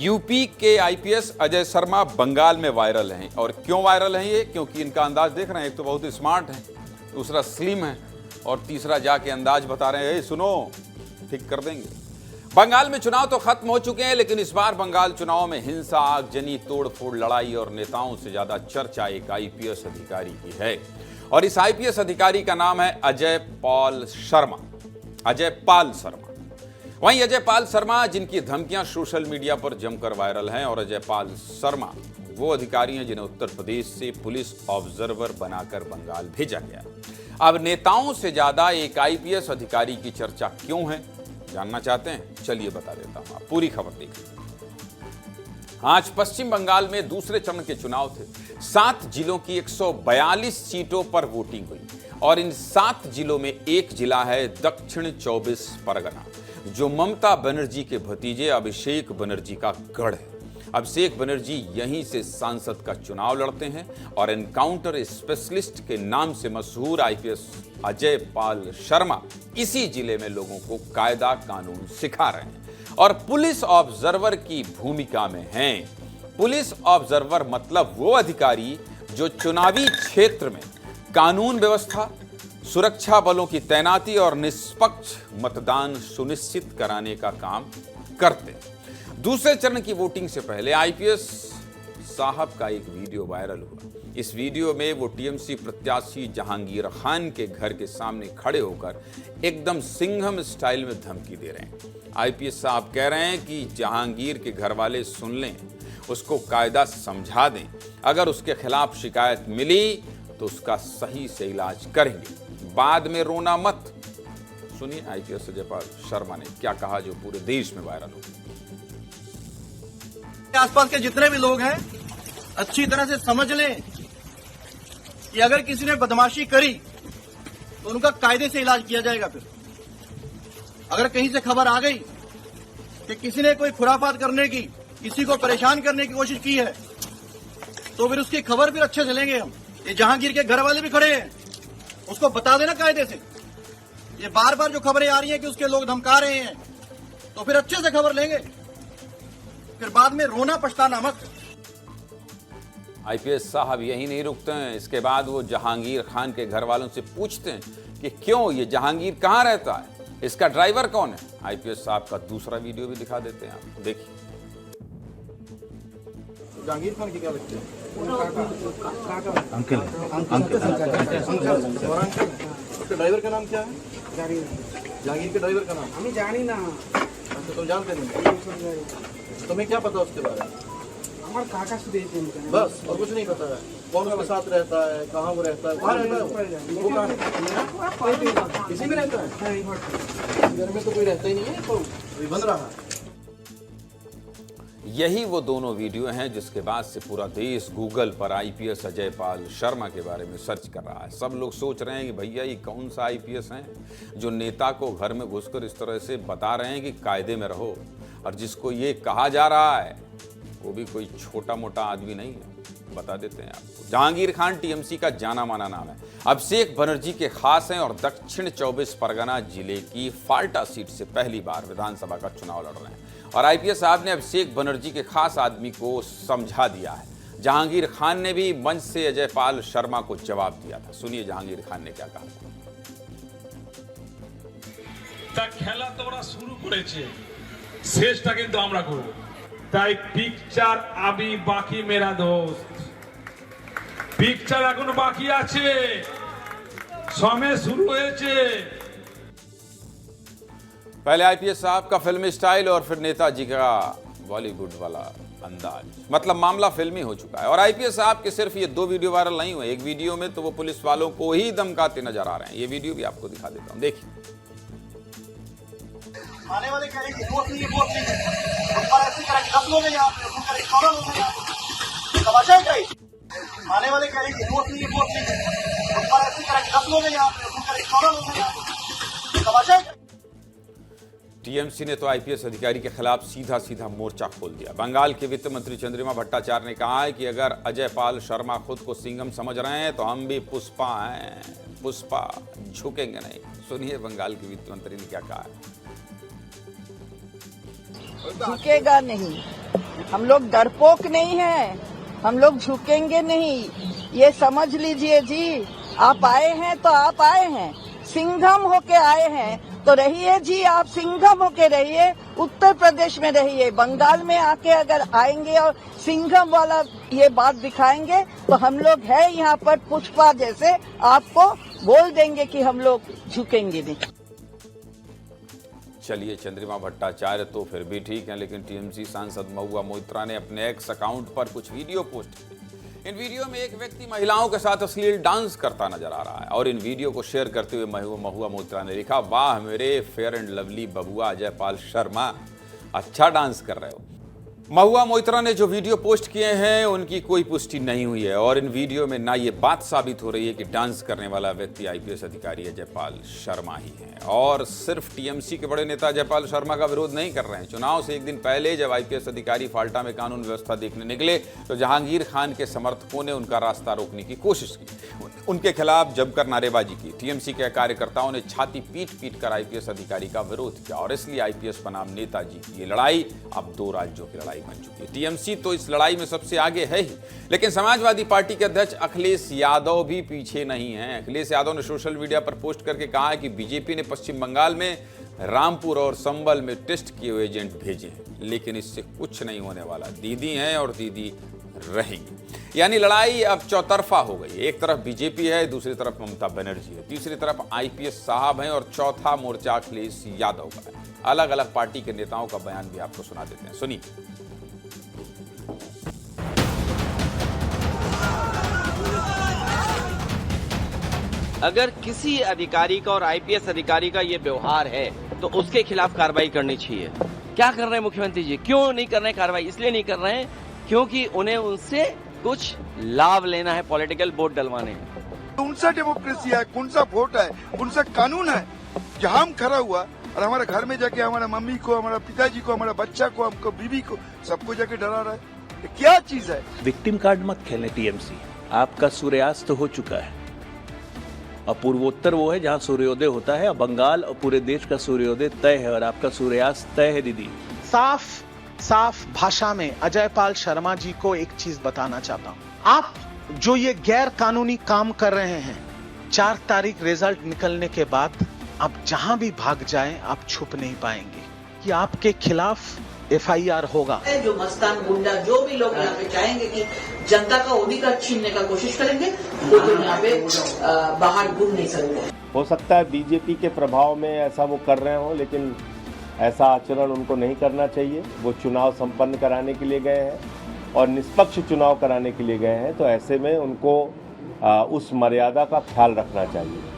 UP के IPS Ajay Sharma Bengal में viral हैं। और क्यों वायरल हैं ये? क्योंकि इनका अंदाज देख रहे हैं, एक तो बहुत स्मार्ट है, दूसरा स्लिम है और तीसरा जाके अंदाज बता रहे हैं, सुनो ठीक कर देंगे। बंगाल में चुनाव तो खत्म हो चुके हैं, लेकिन इस बार बंगाल चुनाव में हिंसा, आगजनी, तोड़फोड़, लड़ाई और नेताओं से ज्यादा चर्चा एक आईपीएस अधिकारी की है। और इस आईपीएस अधिकारी का नाम है अजय पाल शर्मा। वहीं अजय पाल शर्मा जिनकी धमकियां सोशल मीडिया पर जमकर वायरल हैं, और अजय पाल शर्मा वो अधिकारी हैं जिन्हें उत्तर प्रदेश से पुलिस ऑब्जर्वर बनाकर बंगाल भेजा गया। अब नेताओं से ज्यादा एक आईपीएस अधिकारी की चर्चा क्यों है, जानना चाहते हैं? चलिए बता देता हूं, आप पूरी खबर देखिए। आज पश्चिम बंगाल में दूसरे चरण के चुनाव थे। 7 जिलों की 142 सीटों पर वोटिंग हुई और इन 7 जिलों में एक जिला है दक्षिण 24 परगना, जो ममता बनर्जी के भतीजे अभिषेक बनर्जी का गढ़ है। अभिषेक बनर्जी यहीं से सांसद का चुनाव लड़ते हैं और एनकाउंटर स्पेशलिस्ट के नाम से मशहूर आईपीएस अजय पाल शर्मा इसी जिले में लोगों को कायदा कानून सिखा रहे हैं और पुलिस ऑब्जर्वर की भूमिका में हैं। पुलिस ऑब्जर्वर मतलब वो अधिकारी जो चुनावी क्षेत्र में कानून व्यवस्था, सुरक्षा बलों की तैनाती और निष्पक्ष मतदान सुनिश्चित कराने का काम करते हैं। दूसरे चरण की वोटिंग से पहले आईपीएस साहब का एक वीडियो वायरल हुआ। इस वीडियो में वो टीएमसी प्रत्याशी जहांगीर खान के घर के सामने खड़े होकर एकदम सिंघम स्टाइल में धमकी दे रहे हैं। आईपीएस साहब कह रहे हैं कि जहांगीर के घर वाले सुन लें, उसको कायदा समझा दें, अगर उसके खिलाफ शिकायत मिली तो उसका सही से इलाज करेंगे, बाद में रोना मत। सुनिए आईपीएस अजय पाल शर्मा ने क्या कहा, जो पूरे देश में वायरल हो। आसपास के जितने भी लोग हैं अच्छी तरह से समझ लें कि अगर किसी ने बदमाशी करी तो उनका कायदे से इलाज किया जाएगा। फिर अगर कहीं से खबर आ गई कि किसी ने कोई खुराफात करने की, किसी को परेशान करने की कोशिश की है, तो फिर उसकी खबर फिर अच्छे से लेंगे हम। ये जहांगीर के घर वाले भी खड़े हैं, उसको बता देना कायदे से। ये बार बार जो खबरें आ रही हैं कि उसके लोग धमका रहे हैं, तो फिर अच्छे से खबर लेंगे, फिर बाद में रोना पछताना मत। आईपीएस साहब यही नहीं रुकते हैं, इसके बाद वो जहांगीर खान के घर वालों से पूछते हैं कि क्यों ये जहांगीर कहाँ रहता है, इसका ड्राइवर कौन है। आईपीएस साहब का दूसरा वीडियो भी दिखा देते हैं आपको, देखिए। जहांगीर खान की क्या लगती है? अंकल उसके ड्राइवर का नाम क्या है? जहांगीर के ड्राइवर का नाम हमें जानी ना। अच्छा, तुम जानते नहीं? तुम्हें क्या पता उसके बारे में? हमारे काका से देते हैं बस, और कुछ नहीं पता है? कौन उसके साथ रहता है, कहाँ वो रहता है, कहाँ रहता है वो कहाँ? इसी में रहता है? घर में तो कोई रहता ही नहीं है, तो बन रहा है। यही वो दोनों वीडियो हैं जिसके बाद से पूरा देश गूगल पर आईपीएस अजय पाल शर्मा के बारे में सर्च कर रहा है। सब लोग सोच रहे हैं कि भैया ये कौन सा आईपीएस हैं जो नेता को घर में घुसकर इस तरह से बता रहे हैं कि कायदे में रहो, और जिसको ये कहा जा रहा है वो भी कोई छोटा मोटा आदमी नहीं है। बता देते हैं आपको। जहांगीर खान टीएमसी का जाना माना नाम है, अभिषेक बनर्जी के खास हैं और दक्षिण 24 परगना जिले की फाल्टा सीट से पहली बार विधानसभा का चुनाव लड़ रहे हैं। और आईपीएस साहब ने अभिषेक बनर्जी के खास आदमी को समझा दिया है। जहांगीर खान ने भी मंच से अजय पाल शर्मा को जवाब दिया था। सुनिए जहांगीर खान ने क्या कहा। খেলা তোমরা শুরু করেছে, শেষটা কিন্তু আমরা করব, তাই পিকচার আবি বাকি মেরা দোস্ত, পিকচার এখনো বাকি আছে, সময় শুরু হয়েছে। पहले आईपीएस साहब का फिल्मी स्टाइल और फिर नेताजी का बॉलीवुड वाला अंदाज, मतलब मामला फिल्मी हो चुका है। और आईपीएस साहब के सिर्फ ये 2 वीडियो वायरल नहीं हुए, एक वीडियो में तो वो पुलिस वालों को ही धमकाते नजर आ रहे हैं। ये वीडियो भी आपको दिखा देता हूं, देखिए। आने वाले कहेंगे वोट नहीं, वोट नहीं, पर ऐसे करेंगे 10 लोग हैं यहाँ पे, वो करेंगे 14 लोग हैं यहाँ पे, तमाशा है कहीं। आने वाले कहेंगे वोट नहीं, वोट नहीं, पर ऐसे करेंगे 10 लोग हैं यहाँ पे, वो करेंगे 14 लोग हैं यहाँ पे, तमाशा है। टीएमसी ने तो आईपीएस अधिकारी के खिलाफ सीधा सीधा मोर्चा खोल दिया। बंगाल के वित्त मंत्री चंद्रिमा भट्टाचार्य ने कहा है कि अगर अजय पाल शर्मा खुद को सिंघम समझ रहे हैं तो हम भी पुष्पा हैं, पुष्पा झुकेंगे नहीं। सुनिए बंगाल के वित्त मंत्री ने क्या कहा है। झुकेगा नहीं, हम लोग डरपोक नहीं हैं, हम लोग झुकेंगे नहीं, ये समझ लीजिए जी। आप आए हैं तो आप आए हैं, सिंघम होके आए हैं तो रहिए जी, आप सिंघम होके रहिए, उत्तर प्रदेश में रहिए। बंगाल में आके अगर आएंगे और सिंघम वाला ये बात दिखाएंगे तो हम लोग है यहाँ पर पुष्पा जैसे, आपको बोल देंगे कि हम लोग झुकेंगे नहीं। चलिए, चंद्रिमा भट्टाचार्य तो फिर भी ठीक है, लेकिन टीएमसी सांसद महुआ मोइत्रा ने अपने एक्स अकाउंट पर कुछ वीडियो पोस्ट किए। इन वीडियो में एक व्यक्ति महिलाओं के साथ अश्लील डांस करता नजर आ रहा है और इन वीडियो को शेयर करते हुए महुआ मोइत्रा ने लिखा, वाह मेरे फेयर एंड लवली बबुआ अजयपाल शर्मा, अच्छा डांस कर रहे हो। महुआ मोइत्रा ने जो वीडियो पोस्ट किए हैं उनकी कोई पुष्टि नहीं हुई है और इन वीडियो में ना ये बात साबित हो रही है कि डांस करने वाला व्यक्ति आईपीएस अधिकारी अजयपाल शर्मा ही है। और सिर्फ टीएमसी के बड़े नेता अजयपाल शर्मा का विरोध नहीं कर रहे हैं। चुनाव से एक दिन पहले जब आईपीएस अधिकारी फाल्टा में कानून व्यवस्था देखने निकले तो जहांगीर खान के समर्थकों ने उनका रास्ता रोकने की कोशिश की, उनके खिलाफ जमकर नारेबाजी की। टीएमसी के कार्यकर्ताओं ने छाती पीट पीट कर आईपीएस अधिकारी का विरोध किया और इसलिए आईपीएस बनाम नेताजी की ये लड़ाई अब दो राज्यों की लड़ाई बन चुकी है। टीएमसी तो इस लड़ाई में सबसे आगे है ही, लेकिन समाजवादी पार्टी के अध्यक्ष अखिलेश यादव भी पीछे नहीं हैं। अखिलेश यादव ने सोशल मीडिया पर पोस्ट करके कहा है कि बीजेपी ने पश्चिम बंगाल में रामपुर और संबल में टेस्ट किए हुए एजेंट भेजे हैं, लेकिन इससे कुछ नहीं होने वाला। दीदी हैं और दीदी रहेंगी। यानी लड़ाई अब चौतरफा हो गई। एक तरफ बीजेपी है, दूसरी तरफ ममता बनर्जी है, तीसरी तरफ आईपीएस साहब हैं और चौथा मोर्चा अखिलेश यादव का है। अलग अलग पार्टी के नेताओं का बयान भी आपको सुना देते हैं, सुनिए। अगर किसी अधिकारी का और आईपीएस अधिकारी का ये व्यवहार है तो उसके खिलाफ कार्रवाई करनी चाहिए। क्या कर रहे हैं मुख्यमंत्री जी? क्यों नहीं कर रहे हैं कार्रवाई? इसलिए नहीं कर रहे हैं क्योंकि उन्हें उनसे कुछ लाभ लेना है, पॉलिटिकल वोट डलवाने हैं। कौन सा डेमोक्रेसी है, कौन सा वोट है, कौन सा कानून है जहां हम खड़ा हुआ और हमारे घर में जाके हमारा मम्मी को, हमारा पिताजी को, हमारा बच्चा को, हमको बीवी को, सबको जाके डरा रहा है? ये क्या चीज है? विक्टिम कार्ड मत खेलें टीएमसी। आपका सूर्यास्त हो चुका है और पूर्वोत्तर वो है जहां सूर्योदय होता है। और बंगाल और पूरे देश का सूर्योदय तय है और आपका सूर्यास्त तय है। दीदी, साफ भाषा में अजयपाल शर्मा जी को एक चीज बताना चाहता हूं। आप जो ये गैर कानूनी काम कर रहे हैं, 4 तारीख रिजल्ट निकलने के बाद आप जहां भी भाग जाएं, आप छुप नहीं पाएंगे कि आपके खिलाफ एफआईआर होगा। जो मस्तान गुंडा जो भी लोग यहाँ पे चाहेंगे कि जनता का अधिकार छीनने का कोशिश करेंगे, वो तो यहाँ पे बाहर घूम नहीं सकते। हो सकता है बीजेपी के प्रभाव में ऐसा वो कर रहे हो, लेकिन ऐसा आचरण उनको नहीं करना चाहिए। वो चुनाव संपन्न कराने के लिए गए हैं और निष्पक्ष चुनाव कराने के लिए गए हैं, तो ऐसे में उनको उस मर्यादा का ख्याल रखना चाहिए।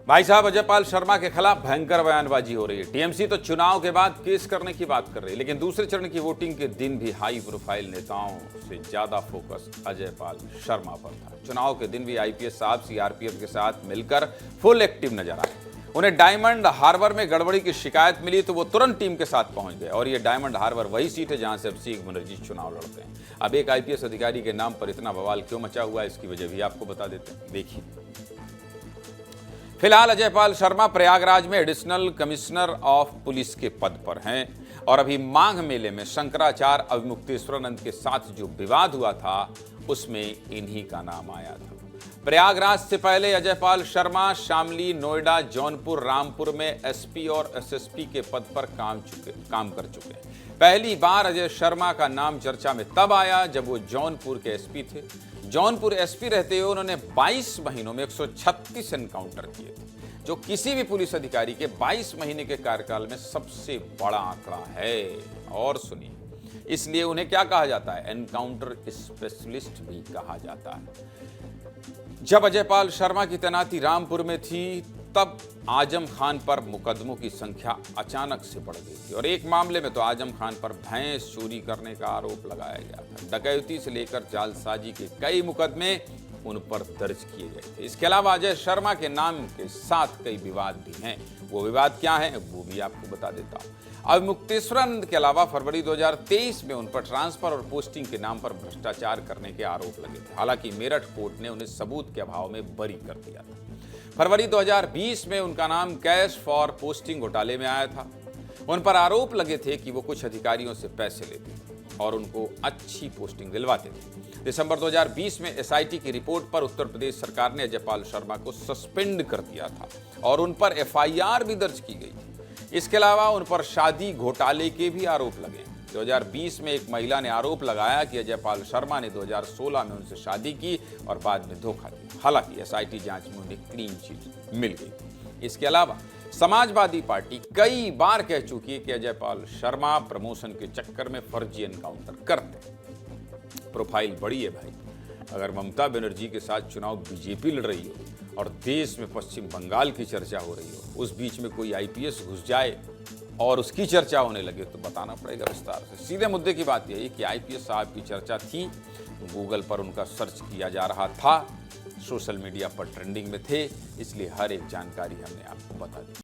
भाई साहब, अजयपाल शर्मा के खिलाफ भयंकर बयानबाजी हो रही है। टीएमसी तो चुनाव के बाद केस करने की बात कर रही है, लेकिन दूसरे चरण की वोटिंग के दिन भी हाई प्रोफाइल नेताओं से ज्यादा फोकस अजयपाल शर्मा पर था। चुनाव के दिन भी आईपीएस साहब सीआरपीएफ के साथ मिलकर फुल एक्टिव नजर आए। उन्हें डायमंड हार्बर में गड़बड़ी की शिकायत मिली तो वो तुरंत टीम के साथ पहुंच गए और ये डायमंड हार्बर वही सीट है जहां से अभिषेक बनर्जी चुनाव लड़ते हैं। अब एक आईपीएस अधिकारी के नाम पर इतना बवाल क्यों मचा हुआ है, इसकी वजह भी आपको बता देते हैं, देखिए। फिलहाल अजयपाल शर्मा प्रयागराज में एडिशनल कमिश्नर ऑफ पुलिस के पद पर हैं और अभी माघ मेले में शंकराचार्य अविमुक्तेश्वरानंद के साथ जो विवाद हुआ था उसमें इन्हीं का नाम आया था। प्रयागराज से पहले अजयपाल शर्मा शामली, नोएडा, जौनपुर, रामपुर में एसपी और एसएसपी के पद पर काम कर चुके हैं। पहली बार अजय शर्मा का नाम चर्चा में तब आया जब वो जौनपुर के एसपी थे। जौनपुर एसपी रहते हुए उन्होंने 22 महीनों में 136 एनकाउंटर किए थे, जो किसी भी पुलिस अधिकारी के 22 महीने के कार्यकाल में सबसे बड़ा आंकड़ा है। और सुनिए, इसलिए उन्हें क्या कहा जाता है? एनकाउंटर स्पेशलिस्ट भी कहा जाता है। जब अजयपाल शर्मा की तैनाती रामपुर में थी तब आजम खान पर मुकदमों की संख्या अचानक से बढ़ गई थी और एक मामले में तो आजम खान पर भैंस चोरी करने का आरोप लगाया गया था। डकैती से लेकर जालसाजी के कई मुकदमे उन पर दर्ज किए गए थे। इसके अलावा अजय शर्मा के नाम के साथ कई विवाद भी हैं। वो विवाद क्या है वो भी आपको बता देता हूँ। अविमुक्तेश्वरानंद के अलावा फरवरी 2023 में उन पर ट्रांसफर और पोस्टिंग के नाम पर भ्रष्टाचार करने के आरोप लगे थे। हालांकि मेरठ कोर्ट ने उन्हें सबूत के अभाव में बरी कर दिया था। फरवरी 2020 में उनका नाम कैश फॉर पोस्टिंग घोटाले में आया था। उन पर आरोप लगे थे कि वो कुछ अधिकारियों से पैसे लेते और उनको अच्छी पोस्टिंग दिलवाते थे। दिसंबर 2020 में एसआईटी की रिपोर्ट पर उत्तर प्रदेश सरकार ने अजयपाल शर्मा को सस्पेंड कर दिया था और उन पर एफआईआर भी दर्ज की गई। इसके अलावा उन पर शादी घोटाले के भी आरोप लगे। 2020 में एक महिला ने आरोप लगाया कि अजयपाल शर्मा ने 2016 में उनसे शादी की और बाद में धोखा दिया। हालांकि एसआईटी जांच में उन्हें क्लीन चिट मिल गई। इसके अलावा समाजवादी पार्टी कई बार कह चुकी है कि अजयपाल शर्मा प्रमोशन के चक्कर में फर्जी एनकाउंटर करते। प्रोफाइल बड़ी है भाई। अगर ममता बनर्जी के साथ चुनाव बीजेपी लड़ रही हो और देश में पश्चिम बंगाल की चर्चा हो रही हो, उस बीच में कोई आईपीएस घुस जाए और उसकी चर्चा होने लगे तो बताना पड़ेगा विस्तार से। सीधे मुद्दे की बात यही है कि आईपीएस साहब की चर्चा थी तो गूगल पर उनका सर्च किया जा रहा था, सोशल मीडिया पर ट्रेंडिंग में थे, इसलिए हर एक जानकारी हमने आपको बता दी।